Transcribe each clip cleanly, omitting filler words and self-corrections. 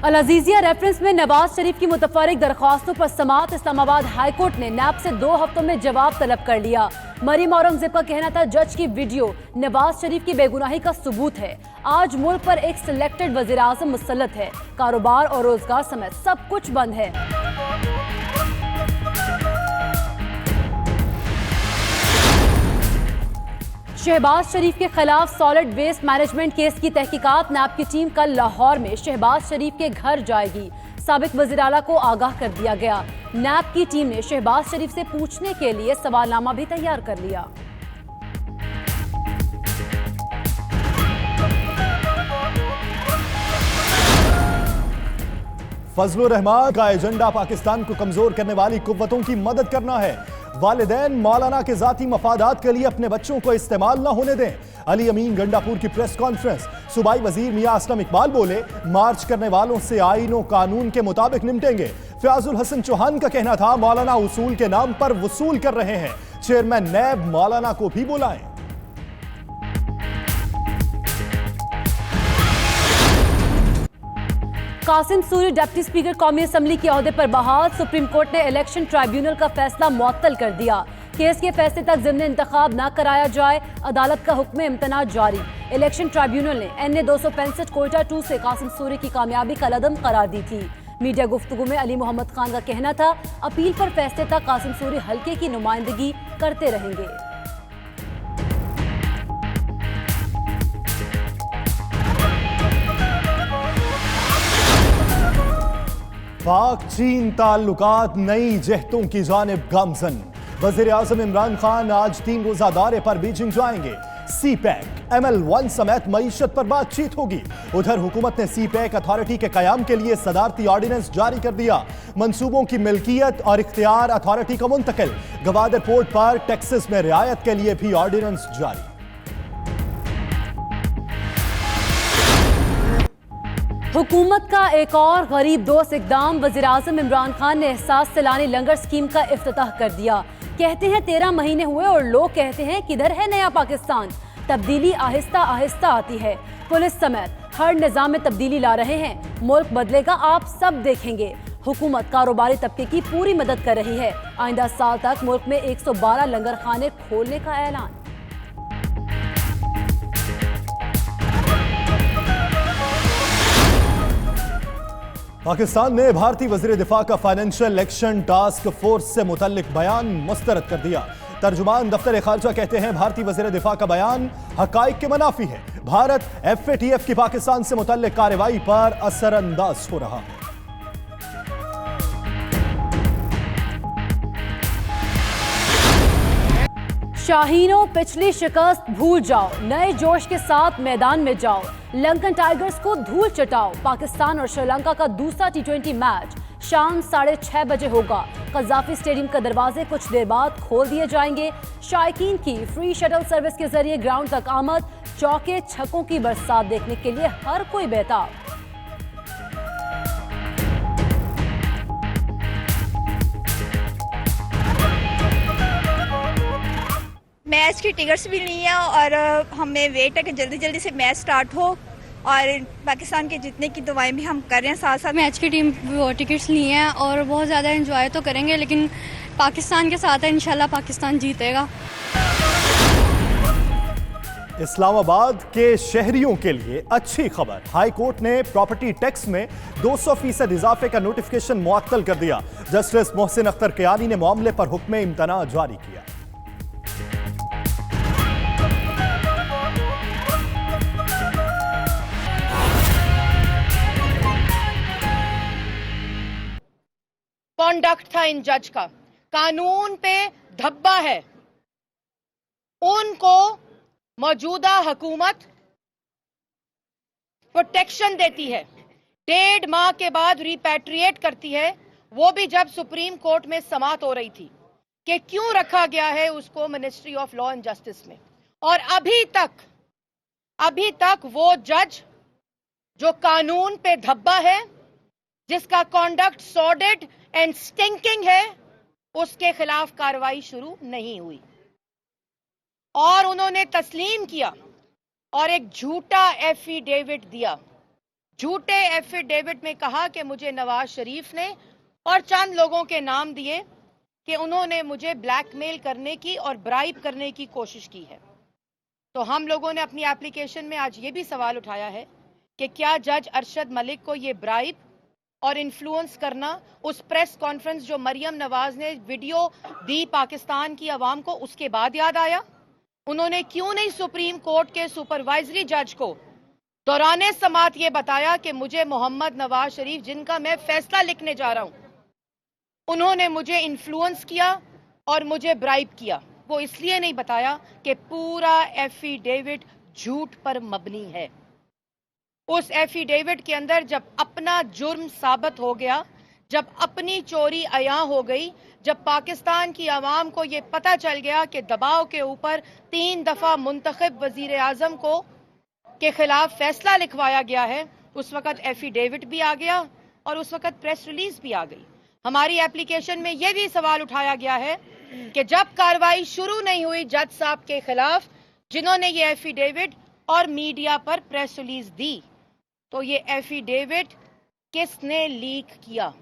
العزیزیہ reference میں نواز شریف کی متفرق درخواستوں پر سماعت اسلام ہائی کورٹ نے نیب سے 2 ہفتوں میں جواب طلب کر لیا۔ مریم اورنگزیب کا کہنا تھا جج کی ویڈیو نواز شریف کی بے گناہی کا ثبوت ہے۔ آج ملک پر ایک سلیکٹڈ وزیر اعظم مسلط ہے، کاروبار اور روزگار سمیت سب کچھ بند ہے۔ شہباز شریف کے خلاف سالڈ ویسٹ مینجمنٹ کیس کی تحقیقات نیب کی ٹیم کل لاہور میں شہباز شریف کے گھر جائے گی۔ سابق وزیر اعلیٰ کو آگاہ کر دیا گیا۔ نیب کی ٹیم نے شہباز شریف سے پوچھنے کے لیے سوالنامہ بھی تیار کر لیا۔ فضل الرحمان کا ایجنڈا پاکستان کو کمزور کرنے والی قوتوں کی مدد کرنا ہے۔ والدین مولانا کے ذاتی مفادات کے لیے اپنے بچوں کو استعمال نہ ہونے دیں۔ علی امین گنڈاپور کی پریس کانفرنس۔ صوبائی وزیر میاں اسلم اقبال بولے مارچ کرنے والوں سے آئین و قانون کے مطابق نمٹیں گے۔ فیاض الحسن چوہان کا کہنا تھا مولانا اصول کے نام پر وصول کر رہے ہیں، چیئرمین نیب مولانا کو بھی بلائیں۔ قاسم سوری ڈپٹی اسپیکر قومی اسمبلی کے عہدے پر بحال۔ سپریم کورٹ نے الیکشن ٹرائیبیونل کا فیصلہ معطل کر دیا۔ کیس کے فیصلے تک ضمن انتخاب نہ کرایا جائے، عدالت کا حکم امتناع جاری۔ الیکشن ٹرائیبیونل نے NA 265 کوئٹہ 2 سے قاسم سوری کی کامیابی کا لدم قرار دی تھی۔ میڈیا گفتگو میں علی محمد خان کا کہنا تھا اپیل پر فیصلے تک قاسم سوری حلقے کی نمائندگی کرتے رہیں گے۔ پاک چین تعلقات نئی جہتوں کی جانب گامزن۔ وزیر اعظم عمران خان آج 3 روزہ دورے پر بیجنگ جائیں گے۔ سی پیک ML1 سمیت معیشت پر بات چیت ہوگی۔ ادھر حکومت نے سی پیک اتھارٹی کے قیام کے لیے صدارتی آرڈیننس جاری کر دیا۔ منصوبوں کی ملکیت اور اختیار اتھارٹی کو منتقل۔ گوادر پورٹ پر ٹیکسز میں رعایت کے لیے بھی آرڈیننس جاری۔ حکومت کا ایک اور غریب دوست اقدام۔ وزیر اعظم عمران خان نے احساس سیلانی لنگر اسکیم کا افتتاح کر دیا۔ کہتے ہیں 13 مہینے ہوئے اور لوگ کہتے ہیں کدھر ہے نیا پاکستان۔ تبدیلی آہستہ آہستہ آتی ہے۔ پولیس سمیت ہر نظام میں تبدیلی لا رہے ہیں۔ ملک بدلے گا، آپ سب دیکھیں گے۔ حکومت کاروباری طبقے کی پوری مدد کر رہی ہے۔ آئندہ سال تک ملک میں 112 لنگر خانے کھولنے کا اعلان۔ پاکستان نے بھارتی وزیر دفاع کا فائنینشل ایکشن ٹاسک فورس سے متعلق بیان مسترد کر دیا۔ ترجمان دفتر خارجہ کہتے ہیں بھارتی وزیر دفاع کا بیان حقائق کے منافی ہے۔ بھارت FATF کی پاکستان سے متعلق کارروائی پر اثر انداز ہو رہا ہے۔ شاہینوں پچھلی شکست بھول جاؤ، نئے جوش کے ساتھ میدان میں جاؤ، لنکن ٹائیگرز کو دھول چٹاؤ۔ پاکستان اور سری لنکا کا دوسرا T20 میچ شام 6:30 بجے ہوگا۔ قذافی اسٹیڈیم کے دروازے کچھ دیر بعد کھول دیے جائیں گے۔ شائقین کی فری شٹل سروس کے ذریعے گراؤنڈ تک آمد، چوکے چھکوں کی برسات دیکھنے کے لیے ہر کوئی بےتاب۔ میچ کی ٹکٹس بھی لی ہیں اور ہمیں ویٹ ہے کہ جلدی جلدی سے میچ سٹارٹ ہو، اور پاکستان کے جتنے کی دعائیں بھی ہم کر رہے ہیں ساتھ ساتھ۔ میچ کی ٹیم ٹکٹس لی ہیں اور بہت زیادہ انجوائے تو کریں گے، لیکن پاکستان کے ساتھ ہے، انشاءاللہ پاکستان جیتے گا۔ اسلام آباد کے شہریوں کے لیے اچھی خبر، ہائی کورٹ نے پراپرٹی ٹیکس میں 200% اضافے کا نوٹیفیکیشن معطل کر دیا۔ جسٹس محسن اختر کیانی نے معاملے پر حکم امتناع جاری کیا۔ کانڈکٹ تھا ان جج کا، قانون پہ دھبا ہے۔ ان کو موجودہ حکومت پروٹیکشن دیتی ہے، 1.5 ماہ کے بعد ریپیٹریٹ کرتی ہے، وہ بھی جب سپریم کورٹ میں سماعت ہو رہی تھی کہ کیوں رکھا گیا ہے اس کو ministry of law and justice میں۔ اور ابھی تک وہ جج جو قانون پہ دھبا ہے، جس کا کانڈکٹ سارڈڈ اینڈ سٹنکنگ ہے، اس کے خلاف کارروائی شروع نہیں ہوئی۔ اور انہوں نے تسلیم کیا اور ایک جھوٹا ایفیڈیوٹ دیا झूठे एफिडेविट में कहा कि मुझे नवाज शरीफ ने और चंद लोगों के नाम दिए कि उन्होंने मुझे ब्लैकमेल करने की और ब्राइब करने की कोशिश की है। तो हम लोगों ने अपनी एप्लीकेशन में आज ये भी सवाल उठाया है कि क्या जज अरशद मलिक को ये ब्राइब और इन्फ्लुएंस करना, उस प्रेस कॉन्फ्रेंस जो मरियम नवाज ने वीडियो दी पाकिस्तान की आवाम को, उसके बाद याद आया? उन्होंने क्यों नहीं सुप्रीम कोर्ट के सुपरवाइजरी जज को दौराने समात ये बताया कि मुझे मोहम्मद नवाज शरीफ, जिनका मैं फैसला लिखने जा रहा हूं, उन्होंने मुझे इन्फ्लुएंस किया और मुझे ब्राइब किया? वो इसलिए नहीं बताया कि पूरा एफिडेविट झूठ पर मबनी है। उस एफिडेविट के अंदर जब अपना जुर्म साबित हो गया, जब अपनी चोरी अयां हो गई, जब पाकिस्तान की आवाम को ये पता चल गया कि दबाव के ऊपर 3 दफा मुंतखब वजीर आजम को के खिलाफ फैसला लिखवाया गया है, उस वक्त एफिडेविट भी आ गया और उस वक्त प्रेस रिलीज भी आ गई। हमारी एप्लीकेशन में यह भी सवाल उठाया गया है कि जब कार्रवाई शुरू नहीं हुई जज साहब के खिलाफ, जिन्होंने ये एफिडेविट और मीडिया पर प्रेस रिलीज दी, तो ये एफिडेविट किसने लीक किया?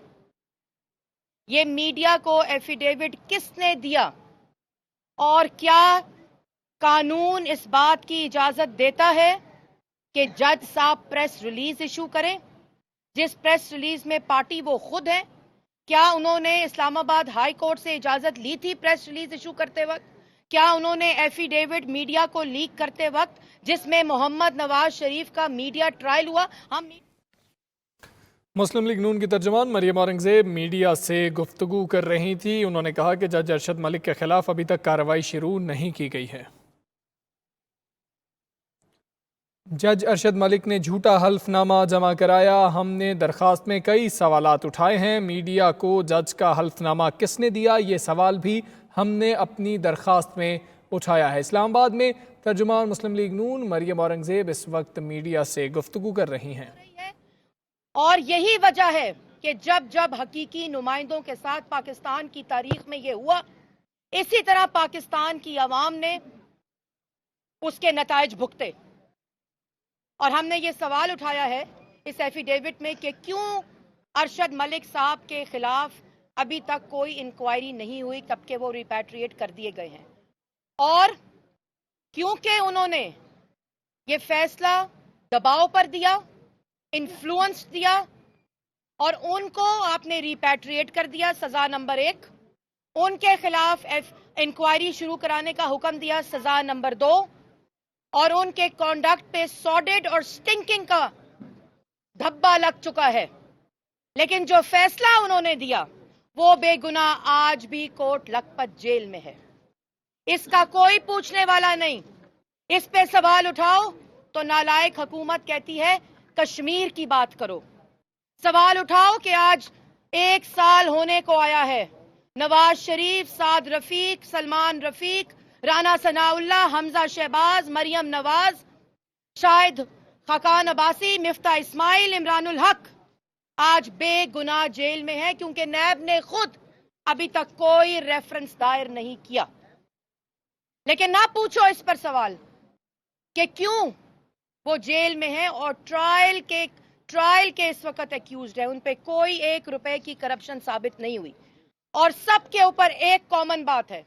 ये मीडिया को एफिडेविट किसने दिया? और क्या कानून इस बात की इजाजत देता है कि जज साहब प्रेस रिलीज इशू करें, जिस प्रेस रिलीज में पार्टी वो खुद है? क्या उन्होंने इस्लामाबाद हाई कोर्ट से इजाजत ली थी प्रेस रिलीज इशू करते वक्त? क्या उन्होंने एफिडेविट मीडिया को लीक करते वक्त, जिसमें मोहम्मद नवाज शरीफ का मीडिया ट्रायल हुआ, मुस्लिम लीग नून की तर्जुमान मरियम औरंगजेब मीडिया से गुफ्तगू कर रही थी। उन्होंने कहा कि जज अरशद मलिक के खिलाफ अभी तक कार्रवाई शुरू नहीं की गई है। जज अरशद मलिक ने झूठा हल्फनामा जमा कराया। हमने दरखास्त में कई सवालात उठाए हैं। मीडिया को जज का हल्फनामा किसने दिया, ये सवाल भी हमने अपनी दरखास्त में उठाया है। इस्लामाबाद में तर्जुमान मुस्लिम लीग नून मरियम औरंगजेब इस वक्त मीडिया से गुफ्तगू कर रही हैं। और यही वजह है कि जब जब हकीकी नुमाइंदों के साथ पाकिस्तान की तारीख में ये हुआ, इसी तरह पाकिस्तान की आवाम ने उसके नताइज भुगते। और हमने ये सवाल उठाया है इस एफिडेविट में कि क्यों अरशद मलिक साहब के खिलाफ अभी तक कोई इंक्वायरी नहीं हुई, तब के वो रिपैट्रिएट कर दिए गए हैं। और क्योंकि उन्होंने ये फैसला दबाव पर दिया, इन्फ्लुएंस दिया, और उनको आपने रिपैट्रिएट कर दिया, सजा नंबर 1। उनके खिलाफ इंक्वायरी शुरू कराने का हुक्म दिया, सजा नंबर 2। और उनके कॉन्डक्ट पे सॉडिड और स्टिंकिंग का धब्बा लग चुका है। लेकिन जो फैसला उन्होंने दिया वो बेगुनाह आज भी कोट लखपत जेल में है। इसका कोई पूछने वाला नहीं। इस पे सवाल उठाओ तो नालायक हुकूमत कहती है कश्मीर की बात करो। सवाल उठाओ कि आज 1 साल होने को आया है। नवाज शरीफ, साद रफीक, सलमान रफीक, राना सनाउल्लाह, हमजा शहबाज, मरियम नवाज, शाहिद खाकान अब्बासी, मिफ्ता इस्माइल, इमरानुल हक आज बेगुनाह जेल में है, क्योंकि नैब ने खुद अभी तक कोई रेफरेंस दायर नहीं किया। लेकिन ना पूछो इस पर सवाल कि क्यों वो जेल में है और ट्रायल के इस वक्त एक्यूज्ड है। उन पे कोई 1 रुपए की करप्शन साबित नहीं हुई। और सब के ऊपर एक कॉमन बात है,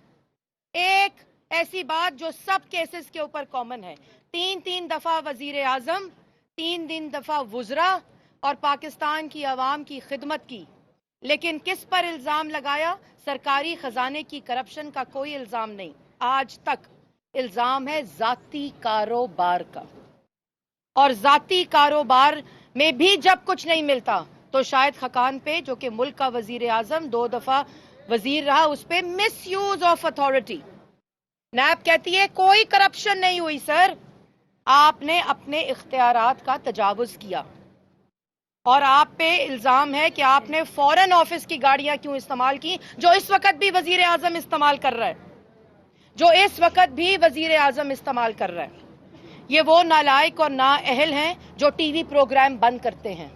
एक ऐसी बात जो सब केसेस के ऊपर कॉमन है। 3 दफा वजीर आजम, 3 दफा वुजरा और पाकिस्तान की आवाम की खिदमत की। लेकिन किस पर इल्जाम लगाया? सरकारी खजाने की करप्शन का कोई इल्जाम नहीं। आज तक इल्जाम है जाती कारोबार का। और जाती कारोबार में भी जब कुछ नहीं मिलता तो शाहिद खाकान पे, जो कि मुल्क का वजीर आजम, 2 दफा वजीर रहा, उस पे मिस यूज ऑफ अथॉरिटी। नैब कहती है कोई करप्शन नहीं हुई सर, आपने अपने इख्तियारात का तजावुज किया। और आप पे इल्जाम है कि आपने फॉरेन ऑफिस की गाड़ियां क्यों इस्तेमाल की, जो इस वक्त भी वजीर आजम इस्तेमाल कर रहा है, ये वो नालायक और नाअहल हैं जो टीवी प्रोग्राम बंद करते हैं।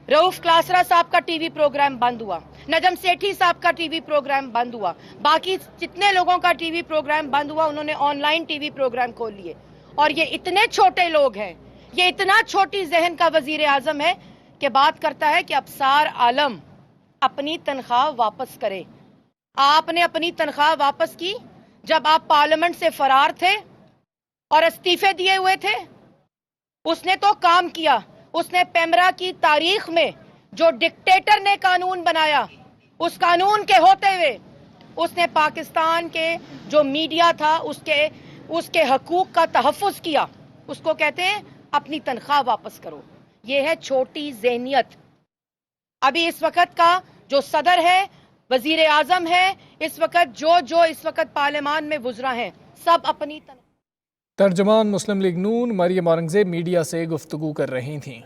रऊफ क्लासरा साहब का टीवी प्रोग्राम बंद हुआ, नजम सेठी साहब का टीवी प्रोग्राम बंद हुआ, बाकी जितने लोगों का टीवी प्रोग्राम बंद हुआ, उन्होंने ऑनलाइन टीवी प्रोग्राम खोल लिए। और ये इतने छोटे लोग हैं ये इतना छोटी जहन का वजीर आजम है कि बात करता है कि अबसार आलम अपनी तनख्वाह वापस करे। आपने अपनी तनख्वाह वापस की जब आप पार्लियामेंट से फरार थे और इस्तीफे दिए हुए थे। उसने तो काम किया, उसने पेमरा की तारीख में जो डिक्टेटर ने कानून बनाया, उस कानून के होते हुए उसने पाकिस्तान के जो मीडिया था उसके हकूक का तहफ़्फ़ुज़ किया। उसको कहते हैं अपनी तनख्वाह वापस करो। ये है छोटी ज़हनियत। अभी इस वक्त का जो सदर है, वजीर आजम है, इस वक्त जो इस वक्त पार्लियामान में गुजरा है, सब अपनी तर्जुमान मुस्लिम लीग नून मरियम औरंगजेब मीडिया से गुफ्तगू कर रही थीं।